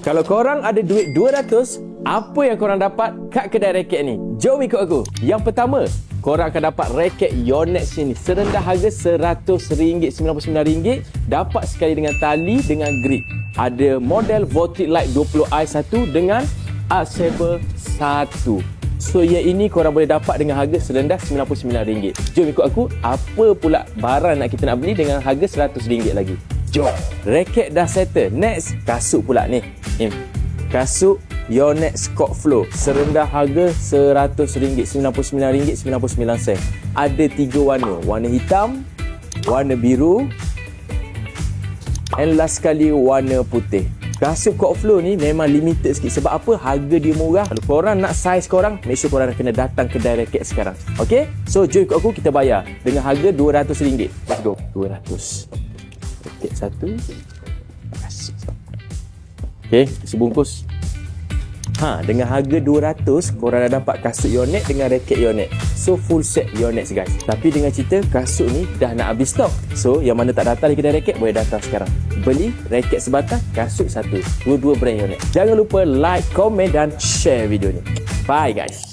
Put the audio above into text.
Kalau korang ada duit 200, apa yang korang dapat kat kedai reket ni? Jom ikut aku. Yang pertama, korang akan dapat reket Yonex ni serendah harga RM100.99. Dapat sekali dengan tali dengan grip. Ada model Voltric Lite 20i 1 dengan Art Saver 1. So yang ini korang boleh dapat dengan harga serendah RM99. Jom ikut aku, apa pula barang kita nak beli dengan harga RM100 lagi. Jom. Reket dah settle. Next, kasut pula ni. Kasut Yonex Court Flow serendah harga RM100, RM99.99. Ada 3 warna. Warna hitam, warna biru, and last sekali warna putih. Kasut Court Flow ni memang limited sikit. Sebab apa? Harga dia murah. Kalau korang nak saiz korang, make sure korang kena datang kedai reket sekarang. Okay? So jom ikut aku, kita bayar dengan harga RM200. Let's go. 200. Reket satu. Kasut. Okay, sebungkus. Dengan harga 200, korang dah dapat kasut Yonex dengan reket Yonex. So full set Yonex guys. Tapi dengan cerita kasut ni dah nak habis stok. So yang mana tak datang di kedai reket, boleh datang sekarang. Beli reket sebatang, kasut satu. Dua-dua brand Yonex. Jangan lupa like, komen dan share video ni. Bye guys.